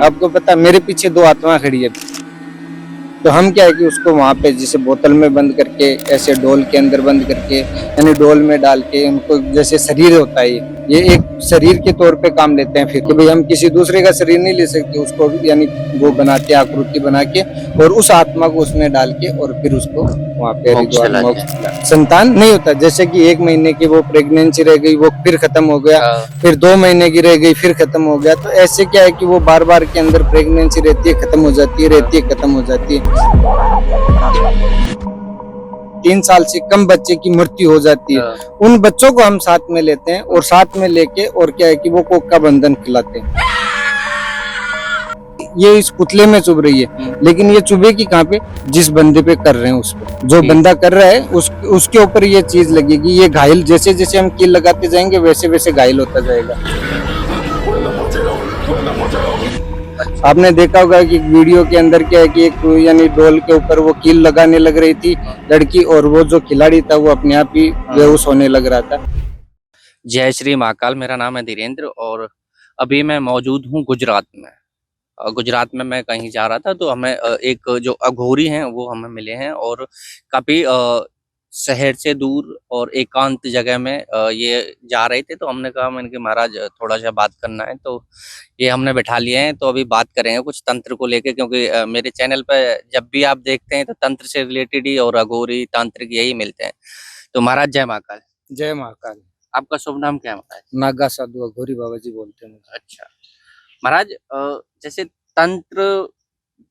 आपको पता है, मेरे पीछे 2 आत्मा खड़ी है। तो हम क्या है कि उसको वहाँ पे जैसे बोतल में बंद करके, ऐसे डोल के अंदर बंद करके, यानी डोल में डाल के उनको, जैसे शरीर होता है ये एक शरीर के तौर पे काम लेते हैं। फिर कि भाई हम किसी दूसरे का शरीर नहीं ले सकते, उसको यानी वो बनाते हैं आकृति बना के, और उस आत्मा को उसमें डाल के और फिर उसको वहाँ पे हरिद्वार मोक्ष संतान नहीं होता। जैसे कि 1 महीने की वो प्रेगनेंसी रह गई, वो फिर खत्म हो गया, फिर 2 महीने की रह गई, फिर खत्म हो गया। तो ऐसे क्या है कि वो बार बार के अंदर प्रेगनेंसी रहती है, खत्म हो जाती है, रहती है, खत्म हो जाती है। 3 साल से कम बच्चे की मृत्यु हो जाती है। उन बच्चों को हम साथ में लेते हैं और साथ में लेके और क्या है कि वो कोक का बंधन खिलाते हैं। ये इस पुतले में चुभ रही है, लेकिन ये चुभेगी कहाँ पे? जिस बंदे पे कर रहे हैं उस पे। जो बंदा कर रहा है उसके ऊपर ये चीज लगेगी। ये घायल, जैसे जैसे हम कील लगाते जाएंगे वैसे वैसे घायल होता जाएगा। आपने देखा होगा कि वीडियो के अंदर क्या है कि एक यानी डोल के ऊपर वो कील लगाने लग रही थी लड़की, और वो जो खिलाड़ी था वो अपने आप ही बेहोश होने लग रहा था। जय श्री महाकाल। मेरा नाम है धीरेन्द्र और अभी मैं मौजूद हूँ गुजरात में। गुजरात में मैं कहीं जा रहा था तो हमें एक जो अघोरी हैं वो हमें मिले हैं और काफ़ी शहर से दूर और एकांत जगह में ये जा रहे थे। तो हमने कहा, मैंने कि महाराज थोड़ा सा बात करना है, तो ये हमने बैठा लिए हैं। तो अभी बात करेंगे कुछ तंत्र को लेके, क्योंकि मेरे चैनल पर जब भी आप देखते हैं तो तंत्र से रिलेटेड ही और अघोरी तांत्रिक यही मिलते हैं। तो महाराज जय महाकाल। जय महाकाल। आपका शुभ नाम क्या है महाराज? नागा साधु अघोरी बाबा जी बोलते हैं मुझे। अच्छा महाराज, जैसे तंत्र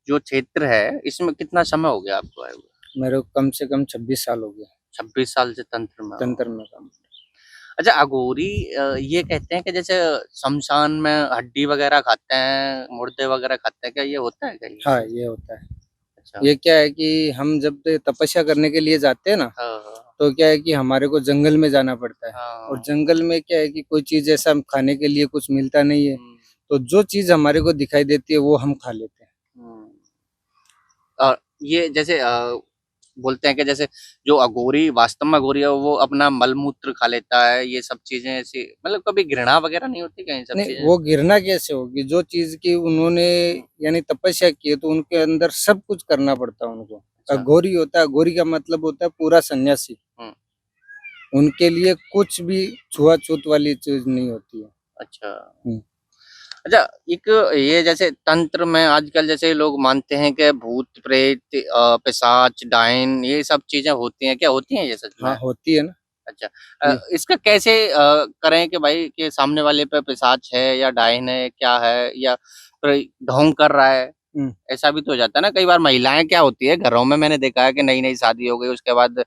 जो क्षेत्र है इसमें कितना समय हो गया आपको आए हुए? मेरे को कम से कम 26 साल हो गया। 26 साल से तंत्र में काम। अच्छा, अघोरी ये कहते हैं कि जैसे शमशान में हड्डी वगैरह खाते हैं, मुर्दे वगैरह खाते हैं, क्या ये होता है क्या? हाँ, ये होता है। अच्छा। ये क्या है कि हम जब तपस्या करने के लिए जाते हैं ना, तो क्या है कि हमारे को जंगल में जाना पड़ता है। और जंगल में क्या है कि कोई चीज ऐसा खाने के लिए कुछ मिलता नहीं है, तो जो चीज हमारे को दिखाई देती है वो हम खा लेते हैं। और ये जैसे बोलते हैं कि जैसे जो अघोरी वास्तव में अघोरी है वो अपना मलमूत्र खा लेता है, ये सब चीजें ऐसी, मतलब कभी घृणा वगैरह नहीं होती कहीं सब नहीं, चीजें? वो घृणा कैसे होगी? जो चीज की उन्होंने यानी तपस्या की है तो उनके अंदर सब कुछ करना पड़ता है उनको। अघोरी होता है, अघोरी का मतलब होता है पूरा सन्यासी। उनके लिए कुछ भी छुआछूत वाली चीज नहीं होती है। अच्छा। अच्छा, एक ये जैसे तंत्र में आजकल जैसे लोग मानते हैं कि भूत प्रेत पिशाच डायन ये सब चीजें होती हैं, क्या होती हैं ये सच में? हाँ, होती है ना। अच्छा, इसका कैसे करें कि भाई कि सामने वाले पे पिशाच है या डायन है, क्या है, या ढोंग कर रहा है? ऐसा भी तो हो जाता है ना। कई बार महिलाएं क्या होती है घरों में, मैंने देखा है कि नई नई शादी हो गई उसके बाद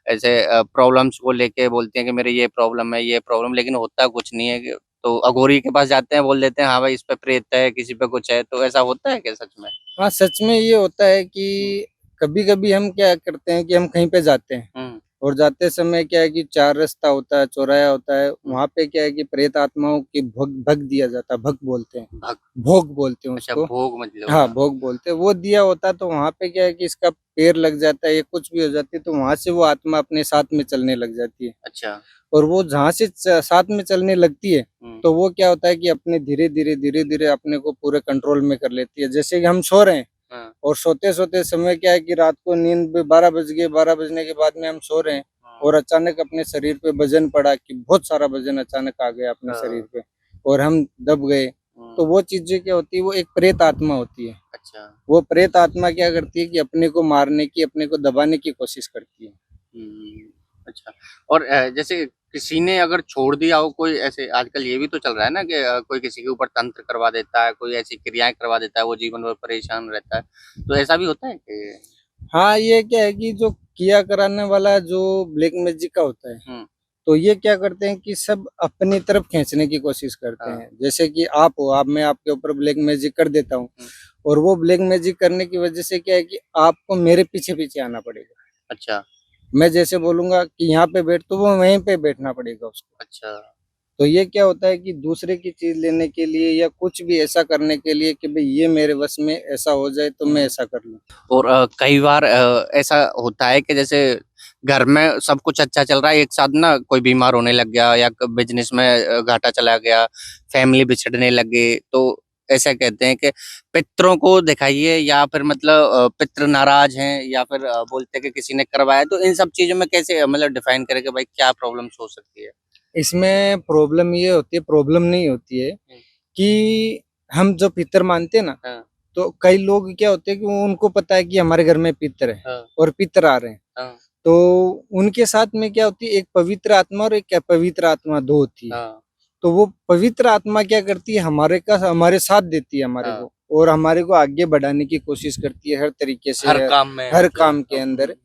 ऐसे प्रॉब्लम्स को लेके बोलती हैं कि मेरे ये प्रॉब्लम है, ये प्रॉब्लम, लेकिन होता कुछ नहीं है। तो अघोरी के पास जाते हैं, बोल देते हैं हाँ भाई इस पे प्रेत है, किसी पे कुछ है। तो ऐसा होता है क्या सच में? हाँ, सच में ये होता है कि कभी कभी हम क्या करते हैं कि हम कहीं पे जाते हैं और जाते समय क्या है कि 4 रास्ता होता है, चौराया होता है, वहाँ पे क्या है कि प्रेत आत्माओं की भग दिया जाता है। भग बोलते हैं, भोग बोलते हैं उसको। भोग मतलब? हाँ, भोग बोलते हैं। वो दिया होता है तो वहाँ पे क्या है कि इसका पैर लग जाता है या कुछ भी हो जाती है, तो वहाँ से वो आत्मा अपने साथ में चलने लग जाती है। अच्छा। और वो जहाँ से साथ में चलने लगती है तो वो क्या होता है कि अपने धीरे धीरे अपने को पूरे कंट्रोल में कर लेती है। जैसे कि हम सो रहे हैं और सोते सोते समय क्या है कि रात को नींद 12 बज गए, 12 बजने के बाद में हम सो रहे हैं और अचानक अपने शरीर पे वजन पड़ा कि बहुत सारा वजन अचानक आ गया अपने शरीर पे और हम दब गए। तो वो चीजें क्या होती है, वो एक प्रेत आत्मा होती है। अच्छा। वो प्रेत आत्मा क्या करती है कि अपने को मारने की, अपने को दबाने की कोशिश करती है। अच्छा। और जैसे किसी ने अगर छोड़ दिया हो, कोई ऐसे आजकल ये भी तो चल रहा है ना कि कोई किसी के ऊपर तंत्र करवा देता है, कोई ऐसी क्रियाएं करवा देता है, वो जीवन भर परेशान रहता है, तो ऐसा भी होता है कि? हाँ, ये क्या है कि जो किया कराने वाला जो ब्लैक मैजिक का होता है, तो ये क्या करते हैं कि सब अपनी तरफ खींचने की कोशिश करते हैं। जैसे कि आप हो, आप मैं आपके ऊपर ब्लैक मैजिक कर देता हूँ और वो ब्लैक मैजिक करने की वजह से क्या है कि आपको मेरे पीछे पीछे आना पड़ेगा। अच्छा। मैं जैसे बोलूंगा कि यहाँ पे बैठ, तो वो वहीं पे बैठना पड़ेगा उसको। अच्छा। तो ये क्या होता है कि दूसरे की चीज लेने के लिए या कुछ भी ऐसा करने के लिए कि भाई ये मेरे वश में ऐसा हो जाए तो मैं ऐसा कर लूं। और कई बार ऐसा होता है कि जैसे घर में सब कुछ अच्छा चल रहा है, एक साथ ना कोई बीमार होने लग गया या बिजनेस में घाटा चला गया, फैमिली बिछड़ने लग गई, तो ऐसा कहते हैं कि पितरों को दिखाइए या फिर मतलब पितर नाराज हैं या फिर बोलते हैं कि किसी ने करवाया, तो इन सब चीजों में कैसे मतलब डिफाइन करें कि भाई क्या प्रॉब्लम्स हो सकती है? इसमें प्रॉब्लम ये होती है, प्रॉब्लम नहीं होती है कि हम जो पितर मानते हैं ना, हाँ, तो कई लोग क्या होते हैं कि उनको पता है कि हमारे घर में पितर है हाँ, और पितर आ रहे हैं, हाँ, तो उनके साथ में क्या होती है, एक पवित्र आत्मा और एक अपवित्र आत्मा दो होती है। हाँ, तो वो पवित्र आत्मा क्या करती है, हमारे साथ देती है हमारे हाँ, को, और हमारे को आगे बढ़ाने की कोशिश करती है हर तरीके से, हर काम में हर मतलब काम के अंदर।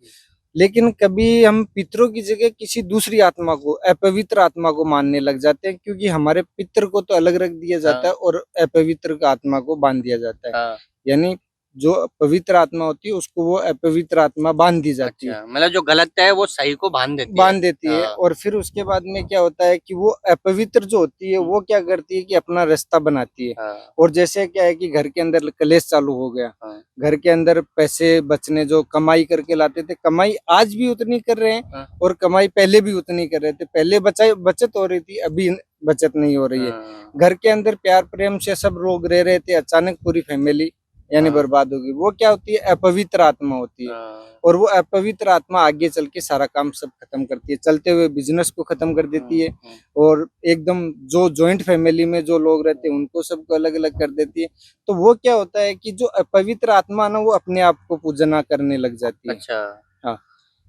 लेकिन कभी हम पितरों की जगह किसी दूसरी आत्मा को, अपवित्र आत्मा को मानने लग जाते हैं, क्योंकि हमारे पितर को तो अलग रख दिया जाता है हाँ, और अपवित्र आत्मा को बांध दिया जाता है। हाँ, यानी जो पवित्र आत्मा होती है उसको वो अपवित्र आत्मा बांध दी जाती है, अच्छा मतलब जो गलत है वो सही को बांध देती है। बांध देती है। हाँ, और फिर उसके बाद में क्या होता है कि वो अपवित्र जो होती है वो क्या करती है कि अपना रास्ता बनाती है। हाँ, और जैसे क्या है कि घर के अंदर कलेश चालू हो गया, हाँ, घर के अंदर पैसे बचने जो कमाई करके लाते थे, कमाई आज भी उतनी कर रहे हैं हाँ, और कमाई पहले भी उतनी कर रहे थे। पहले बचत हो रही थी, अभी बचत नहीं हो रही है। हाँ, घर के अंदर प्यार प्रेम से सब लोग रह रहे थे, अचानक पूरी फैमिली यानी हाँ, बर्बाद होगी। वो क्या होती है, अपवित्र आत्मा होती है। हाँ, और वो अपवित्र आत्मा आगे चल के सारा काम सब खत्म करती है, चलते हुए बिजनेस को खत्म कर देती है। और एकदम जो जॉइंट फैमिली में जो लोग रहते हैं उनको सबको अलग अलग कर देती है। तो वो क्या होता है कि जो अपवित्र आत्मा ना वो अपने आप को पूजना करने लग जाती है। अच्छा हाँ,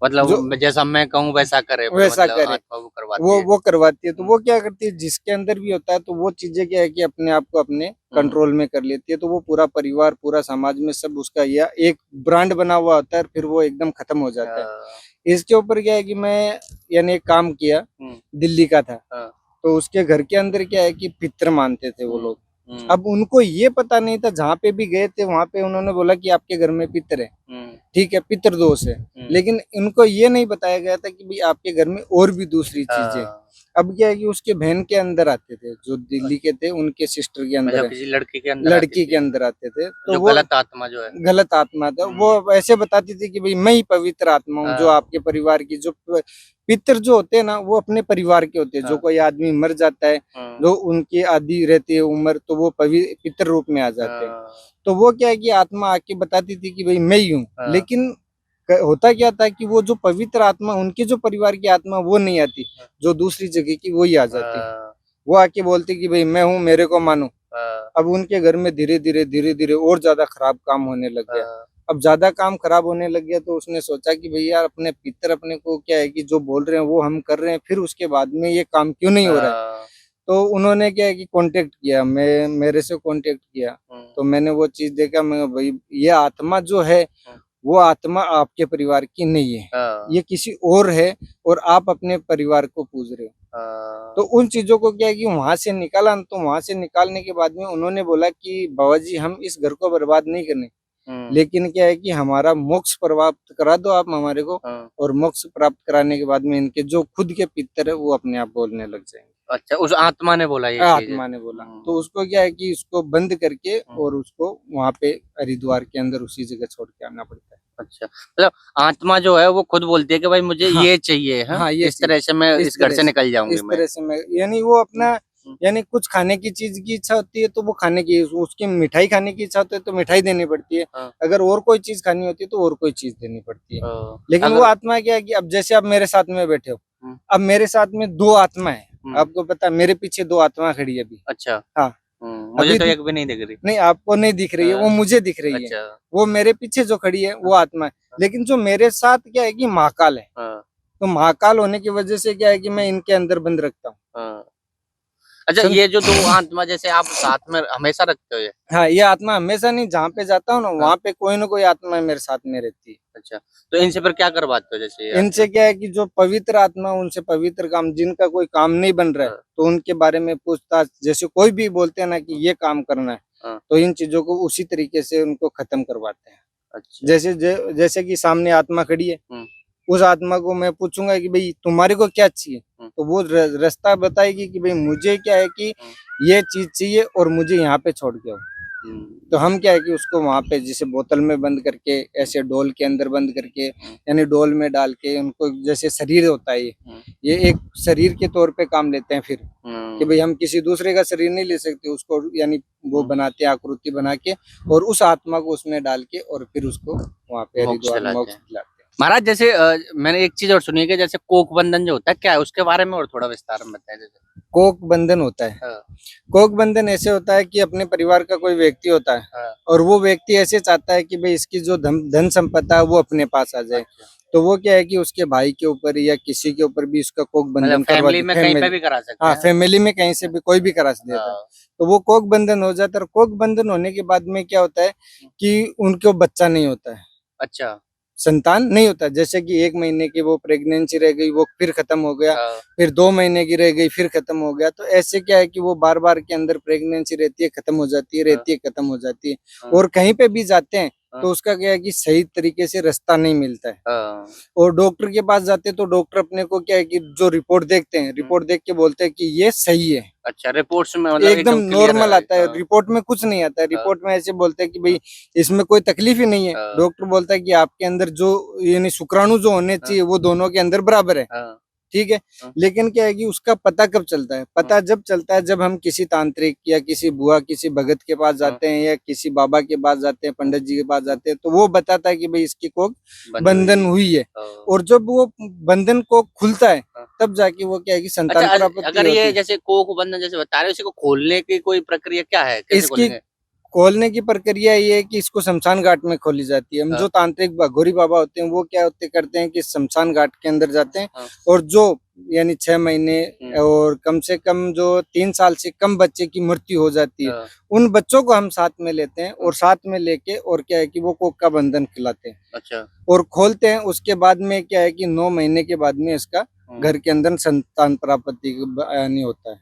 जो मतलब जैसा मैं कहूँ वैसा करे फिर वैसा मतलब करे आत्मा वो करवाती है। वो करवाती है। तो हुँ, वो क्या करती है, जिसके अंदर भी होता है तो वो चीजें क्या है कि अपने आप को अपने हुँ, कंट्रोल में कर लेती है। तो वो पूरा परिवार, पूरा समाज में सब उसका या एक ब्रांड बना हुआ होता है, फिर वो एकदम खत्म हो जाता है। हाँ, इसके ऊपर क्या है कि मैं यानी एक काम किया, हुँ, दिल्ली का था। हाँ, तो उसके घर के अंदर क्या है कि पितर मानते थे वो हुँ, लोग। हुँ, अब उनको ये पता नहीं था, जहाँ पे भी गए थे वहां पे उन्होंने बोला कि आपके घर में पितर है, हुँ, ठीक है, पितृदोष है। हुँ, लेकिन इनको ये नहीं बताया गया था कि भाई आपके घर में और भी दूसरी चीजें। हाँ, अब क्या है कि उसके बहन के अंदर आते थे, जो दिल्ली के थे उनके सिस्टर के अच्छा अंदर है, किसी लड़की के अंदर आती लड़की के थी, अंदर आते थे। तो जो वो गलत आत्मा जो है। गलत आत्मा था, हुँ, वो ऐसे बताती थी कि भाई मैं ही पवित्र आत्मा हूँ, जो हाँ, आपके परिवार की जो पितर जो होते हैं ना वो अपने परिवार के होते हैं। जो हाँ, कोई आदमी मर जाता है, हाँ, जो उनकी आधी रहती है उम्र, तो वो पितर रूप में आ जाते हैं। हाँ, तो वो क्या है कि आत्मा आके बताती थी कि भाई मैं ही हूँ। हाँ, लेकिन होता क्या था कि वो जो पवित्र आत्मा, उनके जो परिवार की आत्मा वो नहीं आती, जो दूसरी जगह की वही आ जाती है। हाँ, वो आके बोलती कि भाई मैं हूँ, मेरे को मानो। हाँ, अब उनके घर में धीरे धीरे और ज्यादा खराब काम होने लग गया। हाँ, अब ज्यादा काम खराब होने लग गया तो उसने सोचा कि भैया यार अपने पितर अपने को क्या है कि जो बोल रहे हैं वो हम कर रहे हैं, फिर उसके बाद में ये काम क्यों नहीं हो रहा है। हाँ, तो उन्होंने क्या है कि कांटेक्ट किया, मैं मेरे से कांटेक्ट किया। हुँ, तो मैंने वो चीज देखा, मैं भाई ये आत्मा जो है हुँ, वो आत्मा आपके परिवार की नहीं है, हाँ, ये किसी और है, और आप अपने परिवार को पूज रहे हो। तो हाँ, उन चीजों को क्या है कि वहां से निकाला। तो वहां से निकालने के बाद में उन्होंने बोला कि बाबा जी हम इस घर को बर्बाद नहीं करने, हुँ, लेकिन क्या है कि हमारा मोक्ष प्राप्त करा दो आप हमारे को। हाँ, और मोक्ष प्राप्त कराने के बाद में इनके जो खुद के पितर है वो अपने आप बोलने लग जाएंगे। अच्छा उस आत्मा ने बोला ये चीज़? आत्मा ने बोला। तो उसको क्या है कि उसको बंद करके हुँ, और उसको वहां पे हरिद्वार के अंदर उसी जगह छोड़ के आना पड़ता है। अच्छा मतलब आत्मा जो है वो खुद बोलती है कि भाई मुझे हाँ, ये चाहिए, हाँ? हाँ, ये इस तरह से मैं इस इस घर तरह से से, निकल जाऊँगी इस मैं। तरह से मैं यानी वो हुँ, अपना हुँ, यानी कुछ खाने की चीज की इच्छा होती है तो वो खाने की, उसकी मिठाई खाने की इच्छा होती है तो मिठाई देनी पड़ती है। हाँ, अगर और कोई चीज खानी होती है तो और कोई चीज देनी पड़ती है। लेकिन वो अगर आत्मा क्या है कि अब जैसे आप मेरे साथ में बैठे हो, हुँ, अब मेरे साथ में दो आत्मा है। हुँ, आपको पता है मेरे पीछे दो आत्मा खड़ी है अभी। अच्छा, हाँ, मुझे अभी तो एक भी नहीं दिख रही। नहीं आपको नहीं दिख रही है, वो मुझे दिख रही है। अच्छा, वो मेरे पीछे जो खड़ी है वो हाँ, आत्मा है। लेकिन जो मेरे साथ क्या है कि महाकाल है। हाँ, तो महाकाल होने की वजह से क्या है कि मैं इनके अंदर बंद रखता हूँ। हाँ। अच्छा सम ये जो 2 आत्मा जैसे आप साथ में हमेशा रखते हो ये? हाँ, ये आत्मा हमेशा नहीं, जहाँ पे जाता हूँ ना हाँ, वहाँ पे कोई ना कोई आत्मा मेरे साथ में रहती है। अच्छा। तो इनसे फिर क्या करवाते हो जैसे ये आत्मा? इनसे क्या है कि जो पवित्र आत्मा, उनसे पवित्र काम, जिनका कोई काम नहीं बन रहा है हाँ, तो उनके बारे में पूछताछ, जैसे कोई भी बोलते हैं ना कि ये काम करना है, हाँ, तो इन चीजों को उसी तरीके से उनको खत्म करवाते हैं। अच्छा। जैसे कि सामने आत्मा खड़ी है, हुँ, उस आत्मा को मैं पूछूंगा कि भाई तुम्हारे को क्या चाहिए, हुँ, तो वो रास्ता बताएगी कि भाई मुझे क्या है कि हुँ, ये चीज चाहिए और मुझे यहाँ पे छोड़ के आओ। तो हम क्या है कि उसको वहां पे जैसे बोतल में बंद करके, ऐसे डोल के अंदर बंद करके, यानी डोल में डाल के उनको, जैसे शरीर होता है ये एक शरीर के तौर पे काम लेते हैं फिर, कि भाई हम किसी दूसरे का शरीर नहीं ले सकते उसको, यानी वो बनाते हैं आकृति बना के, और उस आत्मा को उसमें डाल के और फिर उसको वहां पे मोक्ष हरिद्वार दिलाते मोक्ष हैं। दिलाते हैं। महाराज जैसे मैंने एक चीज और सुनी है कि जैसे कोक बंधन जो होता है क्या है, उसके बारे में और थोड़ा विस्तार में बताएं जैसे। कोक बंधन होता है, हाँ, कोक बंधन ऐसे होता है कि अपने परिवार का कोई व्यक्ति होता है हाँ, और वो व्यक्ति ऐसे चाहता है कि भाई इसकी जो धन संपदा है वो अपने पास आ जाए, अच्छा। तो वो क्या है कि उसके भाई के ऊपर या किसी के ऊपर भी उसका कोक मतलब बंधन करवा फैमिली दे, में कहीं पे भी करा सकते हाँ हैं। फैमिली में कहीं से भी कोई भी करा देता है, हाँ, तो वो कोक बंधन हो जाता है। और कोक बंधन होने के बाद में क्या होता है कि उनको बच्चा नहीं होता है, अच्छा। संतान नहीं होता। जैसे कि 1 महीने की वो प्रेगनेंसी रह गई, वो फिर खत्म हो गया, हाँ, फिर 2 महीने की रह गई, फिर खत्म हो गया, तो ऐसे क्या है कि वो बार बार के अंदर प्रेगनेंसी रहती है, खत्म हो जाती है, रहती है, खत्म हो जाती है। हाँ, और कहीं पे भी जाते हैं हाँ, तो उसका क्या है कि सही तरीके से रास्ता नहीं मिलता है। हाँ, और डॉक्टर के पास जाते हैं तो डॉक्टर अपने को क्या है कि जो रिपोर्ट देखते हैं, रिपोर्ट देख के बोलते हैं कि ये सही है, अच्छा रिपोर्ट्स में मतलब एकदम एकदम क्लियर नॉर्मल है। आता है, रिपोर्ट में कुछ नहीं आता है। हाँ, रिपोर्ट में ऐसे बोलते हैं कि भाई इसमें कोई तकलीफ ही नहीं है। हाँ, डॉक्टर बोलता है कि आपके अंदर जो यानी शुक्राणु जो होने हाँ, चाहिए वो दोनों के अंदर बराबर है, हाँ, ठीक है। हाँ, लेकिन क्या है कि उसका पता कब चलता है? हाँ, पता जब चलता है जब हम किसी तांत्रिक या किसी बुआ, किसी भगत के पास हाँ, जाते हैं या किसी बाबा के पास जाते हैं, पंडित जी के पास जाते हैं, तो वो बताता है कि भाई इसकी कोख बंधी बंधन हुई। हुई है। हाँ, और जब वो बंधन को खुलता है हाँ। तब जाके वो क्या है कि अच्छा संतान प्राप्ति अगर होती ये है। जैसे कोक बंधन जैसे बता रहे हो, इसी को खोलने की कोई प्रक्रिया क्या है, कैसे इसकी खोलेंगे? खोलने की प्रक्रिया ये है कि इसको शमशान घाट में खोली जाती है। हम हाँ, जो तांत्रिक घोरी बाबा होते हैं वो क्या होते करते हैं कि शमशान घाट के अंदर जाते हैं, हाँ, और जो यानी 6 महीने और कम से कम जो 3 साल से कम बच्चे की मृत्यु हो जाती है, हाँ, उन बच्चों को हम साथ में लेते हैं और साथ में लेके और क्या है कि वो कोक का बंधन खिलाते हैं अच्छा। और खोलते हैं। उसके बाद में क्या है कि 9 महीने के बाद में इसका हम्म, घर के अंदर संतान प्राप्ति यानी होता है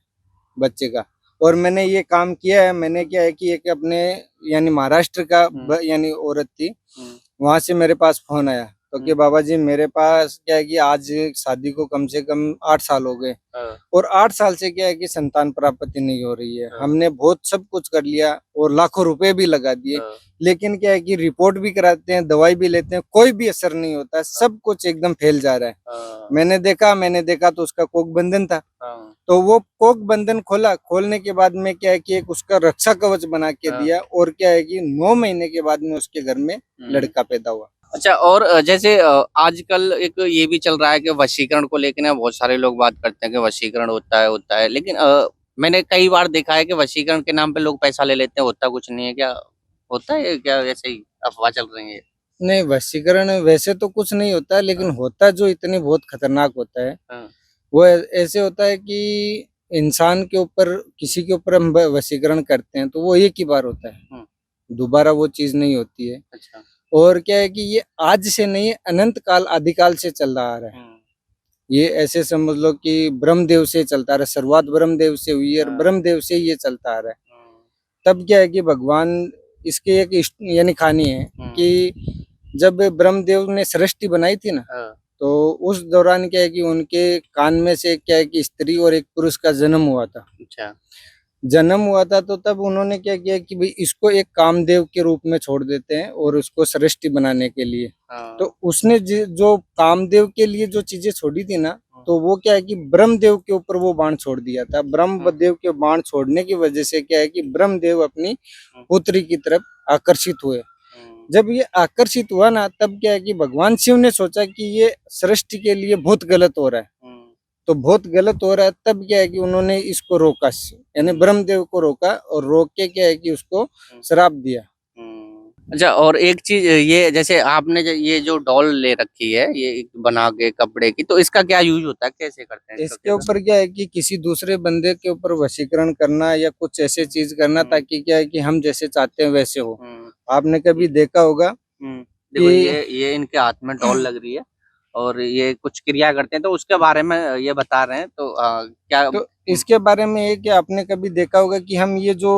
बच्चे का। और मैंने ये काम किया है। मैंने क्या है कि एक अपने यानी महाराष्ट्र का यानी औरत थी, हम्म, वहां से मेरे पास फोन आया तो कि हम्म, बाबा जी मेरे पास क्या है कि आज शादी को कम से कम 8 साल हो गए हाँ, और 8 साल से क्या है कि संतान प्राप्ति नहीं हो रही है। हाँ, हमने बहुत सब कुछ कर लिया और लाखों रुपए भी लगा दिए, हाँ, लेकिन क्या है कि रिपोर्ट भी कराते हैं, दवाई भी लेते हैं, कोई भी असर नहीं होता, सब कुछ एकदम फैल जा रहा है। हाँ, मैंने देखा तो उसका कोक बंधन था, हाँ, तो वो कोक बंधन खोला। खोलने के बाद में क्या है कि एक उसका रक्षा कवच बना के हाँ, दिया और क्या है कि 9 महीने के बाद में उसके घर में लड़का पैदा हुआ। अच्छा और जैसे आजकल एक ये भी चल रहा है कि वशीकरण को लेकर ना बहुत सारे लोग बात करते हैं कि वशीकरण होता है, लेकिन मैंने कई बार देखा है कि वशीकरण के नाम पे लोग पैसा ले लेते हैं, होता कुछ नहीं है क्या? होता है क्या वैसे ही अफवाह चल रही है? नहीं, वशीकरण वैसे तो कुछ नहीं होता, लेकिन हाँ, होता जो इतनी बहुत खतरनाक होता है, हाँ, वो ऐसे होता है कि इंसान के ऊपर, किसी के ऊपर हम वशीकरण करते हैं तो वो एक ही बार होता है, हम्म, दोबारा वो चीज नहीं होती है। अच्छा, और क्या है कि ये आज से नहीं है, अनंत काल आदिकाल से चल रहा आ रहा है। हम्म, ये ऐसे समझ लो कि ब्रह्मदेव से चलता आ रहा है, शुरुआत ब्रह्मदेव से हुई है और हाँ, ब्रह्मदेव से ही ये चलता आ रहा है। हम्म, तब क्या है कि भगवान, इसकी एक यानी कहानी है कि जब ब्रह्मदेव ने सृष्टि बनाई थी ना, हाँ, तो उस दौरान क्या है कि उनके कान में से क्या है कि स्त्री और एक पुरुष का जन्म हुआ था। अच्छा, जन्म हुआ था तो तब उन्होंने क्या किया कि भाई इसको एक कामदेव के रूप में छोड़ देते हैं और उसको सृष्टि बनाने के लिए। हाँ, तो उसने जो कामदेव के लिए जो चीजें छोड़ी थी ना, हम्म, तो वो क्या है कि ब्रह्मदेव के ऊपर वो बाण छोड़ दिया था। ब्रह्मदेव के बाण छोड़ने की वजह से क्या है कि ब्रह्मदेव अपनी पुत्री की तरफ आकर्षित हुए। जब ये आकर्षित हुआ ना, तब क्या है कि भगवान शिव ने सोचा कि ये सृष्टि के लिए बहुत गलत हो रहा है, तो बहुत गलत हो रहा है। तब क्या है कि उन्होंने इसको रोका, यानी ब्रह्मदेव को रोका और रोक के क्या है कि उसको श्राप दिया। अच्छा और एक चीज ये जैसे आपने ये जो डॉल ले रखी है ये एक बना के कपड़े की, तो इसका क्या यूज होता है, कैसे करते हैं इसका इसके क्या ऊपर क्या है कि किसी दूसरे बंदे के ऊपर वशीकरण करना या कुछ ऐसे चीज करना ताकि क्या है कि हम जैसे चाहते हैं वैसे हो। आपने कभी देखा होगा देखो कि ये इनके हाथ में डॉल लग रही है और ये कुछ क्रिया करते हैं, तो उसके बारे में ये बता रहे हैं, तो क्या तो इसके बारे में ये कि आपने कभी देखा होगा कि हम ये जो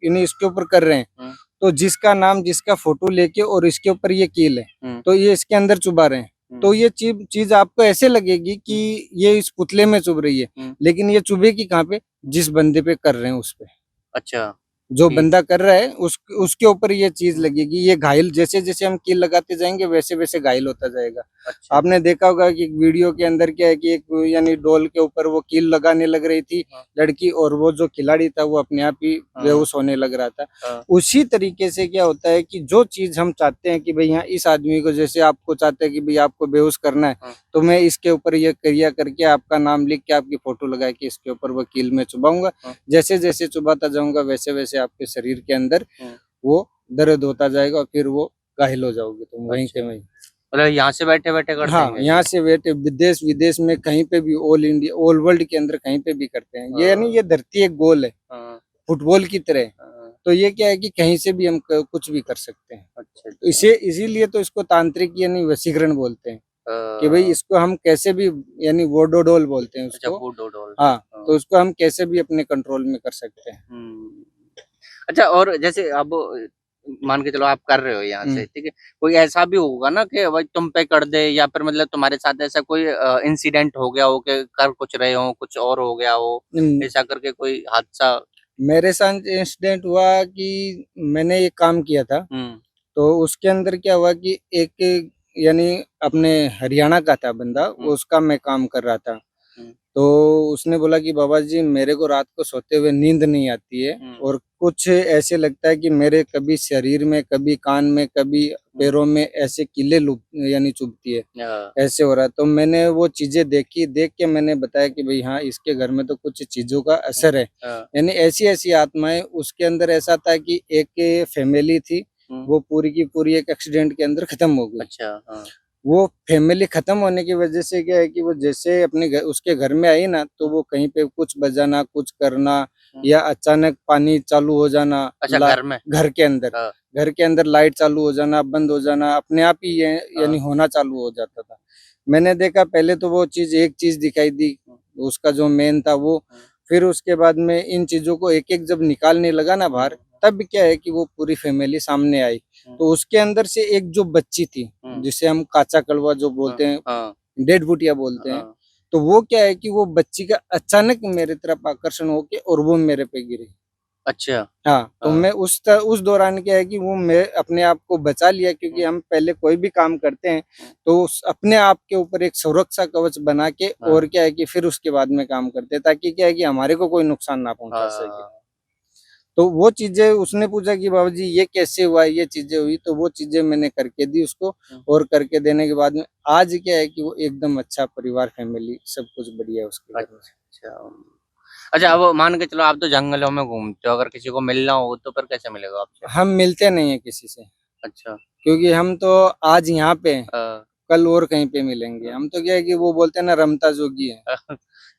इन्हें इसके ऊपर कर रहे हैं, तो जिसका नाम, जिसका फोटो लेके और इसके ऊपर ये कील है, तो ये इसके अंदर चुबा रहे हैं, तो ये चीज आपको ऐसे लगेगी कि ये इस पुतले में चुभ रही है, लेकिन ये चुभेगी कहाँ पे? जिस बंदे पे कर रहे हैं उस पे। अच्छा जो ठीक। बंदा कर रहा है उसके ऊपर ये चीज लगेगी। ये घायल, जैसे जैसे हम कील लगाते जाएंगे वैसे वैसे घायल होता जाएगा। अच्छा। आपने देखा होगा कि एक वीडियो के अंदर क्या है कि एक यानी डोल के ऊपर वो कील लगाने लग रही थी हाँ। लड़की, और वो जो खिलाड़ी था वो अपने आप ही हाँ। बेहोश होने लग रहा था। हाँ। उसी तरीके से क्या होता है कि जो चीज हम चाहते हैं कि भाई हाँ इस आदमी को, जैसे आपको चाहते हैं कि भाई आपको बेहोश करना है, हाँ। तो मैं इसके ऊपर ये क्रिया करके आपका नाम लिख के आपकी फोटो लगा के इसके ऊपर वो कील में चुभाऊंगा। हाँ। जैसे जैसे चुभाता जाऊंगा वैसे वैसे आपके शरीर के अंदर हाँ। वो दर्द होता जाएगा और फिर वो घायल हो जाओगे तुम वहीं के अच्छा। वहीं। मतलब यहाँ से बैठे-बैठे कर हाँ, देंगे यहाँ ये? से वेट विदेश विदेश में कहीं पे भी, ऑल इंडिया, ऑल वर्ल्ड के अंदर कहीं पे भी करते हैं ये। यानी ये धरती एक गोल है, हाँ। फुटबॉल की तरह है। हाँ। तो ये क्या है कि कहीं से भी हम कुछ भी कर सकते हैं। अच्छा, तो अच्छा। इसीलिए तो इसको तांत्रिक यानी वशीकरण बोलते हैं कि भाई अ, इसको हम कैसे भी, यानी वोडोडोल बोलते हैं अच्छा उसको। वुडोडोल। हाँ, हाँ। तो उसको हम कैसे भी अपने कंट्रोल में कर सकते हैं। हुँ। अच्छा, और जैसे अब मान के चलो आप कर रहे हो यहाँ से, हम्म। ठीक है? कोई ऐसा भी होगा ना कि भाई तुम पे कर दे, या फिर मतलब तुम्हारे साथ ऐसा कोई इंसिडेंट हो गया हो कि कर कुछ रहे हो, कुछ और हो गया हो, हम्म, ऐसा करके कोई हादसा? मेरे साथ इंसिडेंट हुआ कि मैंने एक काम किया था, हुँ। तो उसके अंदर क्या हुआ कि एक यानी अपने हरियाणा का था बंदा, हुँ। उसका मैं काम कर रहा था। हुँ। तो उसने बोला कि बाबा जी मेरे को रात को सोते हुए नींद नहीं आती है, हुँ। और कुछ ऐसे लगता है कि मेरे कभी शरीर में, कभी कान में, कभी हुँ। पैरों में ऐसे कीले यानी चुभती है, हाँ। ऐसे हो रहा है। तो मैंने वो चीजें देखी, देख के मैंने बताया कि भाई हाँ इसके घर में तो कुछ चीजों का हुँ। असर है। हाँ। यानी ऐसी ऐसी आत्माएं, उसके अंदर ऐसा था कि एक फैमिली थी, हुँ। वो पूरी की पूरी एक एक्सीडेंट के अंदर खत्म हो गई। अच्छा, हाँ। वो फैमिली खत्म होने की वजह से क्या है कि वो जैसे अपने घर, उसके घर में आई ना, तो हुँ। वो कहीं पे कुछ बजाना, कुछ करना, हुँ। या अचानक पानी चालू हो जाना, अच्छा, घर में? घर के अंदर, हाँ। घर के अंदर लाइट चालू हो जाना, बंद हो जाना, अपने आप ही ये हाँ। यानी होना चालू हो जाता था। मैंने देखा पहले तो वो चीज, एक चीज दिखाई दी, हुँ। उसका जो मेन था वो। हुँ। फिर उसके बाद में इन चीजों को एक एक जब निकालने लगा ना बाहर, तब क्या है कि वो पूरी फैमिली सामने आई। हुँ। तो उसके अंदर से एक जो बच्ची थी, हुँ। जिसे हम काचा कड़वा जो हाँ। बोलते हैं, हाँ। डेड बुटिया बोलते हैं, हाँ। तो वो क्या है कि वो बच्ची का अचानक मेरे तरफ आकर्षण होके और वो मेरे पे गिरी। अच्छा। हाँ, तो हाँ। मैं उस दौरान क्या है कि वो मैं अपने आप को बचा लिया, क्योंकि हुँ। हम पहले कोई भी काम करते हैं हुँ। तो अपने आप के ऊपर एक सुरक्षा कवच बना के, हाँ। और क्या है कि फिर उसके बाद में काम करते हैं, ताकि क्या है कि हमारे को कोई नुकसान ना पहुंचा सके। हाँ। तो वो चीजें उसने पूछा कि बाबा जी ये कैसे हुआ, ये चीजें हुई, तो वो चीजें मैंने करके दी उसको। हुँ। और करके देने के बाद में आज क्या है कि वो एकदम अच्छा परिवार, फैमिली सब कुछ बढ़िया है उसके घर में। अच्छा। अच्छा, अब मान के चलो आप तो जंगलों में घूमते हो, अगर किसी को मिलना हो तो फिर कैसे मिलेगा आपसे? हम मिलते नहीं है किसी से, अच्छा। क्योंकि हम तो आज यहाँ पे हैं, अ, कल और कहीं पे मिलेंगे। हम तो क्या है कि वो बोलते हैं ना, रमता जोगी है।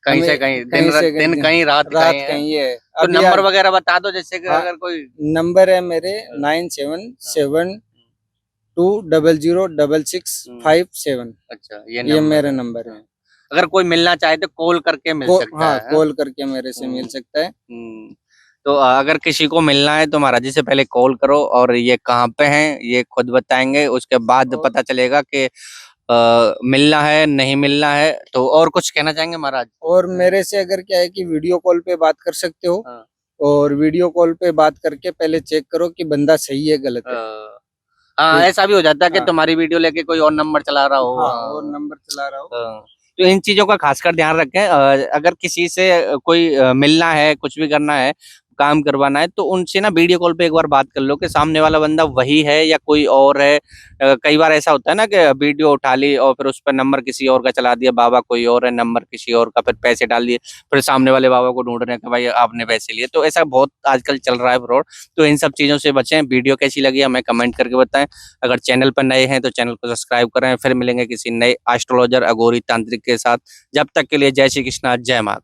कहीं हमें से कहीं, कहीं से दिन कहीं कहीं रात रात कहीं है। कहीं है। तो अभी नंबर आज, वगैरह बता दो, जैसे कि हाँ, अगर कोई नंबर है मेरे अ, 9772006657। अच्छा, ये ये नंबर मेरा है। नंबर है। हाँ। अगर कोई मिलना चाहे तो कॉल करके मिल सकता हाँ, है। कॉल करके मेरे से मिल हुँ। सकता है। हुँ। तो अगर किसी को मिलना है तो महाराज जी से पहले कॉल करो, और ये कहाँ पे हैं ये खुद बताएँगे, उसके बाद और पता चलेगा कि मिलना है, नहीं मिलना है। तो और कुछ कहना चाहेंगे महाराज? और मेरे से अगर क्या है कि वीडियो कॉल पे बात कर सकते हो, हाँ। और वीडियो कॉल पे बात करके पहले चेक करो कि बंदा सही है गलत है। हाँ, फिर ऐसा भी हो जाता है कि हाँ, तुम्हारी वीडियो लेके कोई और नंबर चला रहा हो। हाँ, और हाँ। नंबर चला रहा हो। हाँ, तो इन चीज़ों का ख़ासकर ध्यान रखें। अगर किसी से कोई मिलना है, कुछ भी करना है, काम करवाना है, तो उनसे ना वीडियो कॉल पे एक बार बात कर लो कि सामने वाला बंदा वही है या कोई और है। कई बार ऐसा होता है ना कि वीडियो उठा ली और फिर उस पे नंबर किसी और का चला दिया, बाबा कोई और है, नंबर किसी और का, फिर पैसे डाल दिए, फिर सामने वाले बाबा को ढूँढ रहे हैं कि भाई आपने पैसे लिए। तो ऐसा बहुत आजकल चल रहा है फ्रॉड। तो इन सब चीज़ों से बचें। वीडियो कैसी लगी हमें कमेंट करके बताएँ। अगर चैनल पर नए हैं तो चैनल को सब्सक्राइब करें। फिर मिलेंगे किसी नए एस्ट्रोलॉजर, अघोरी, तांत्रिक के साथ। जब तक के लिए जय श्री कृष्णा, जय महाकाल।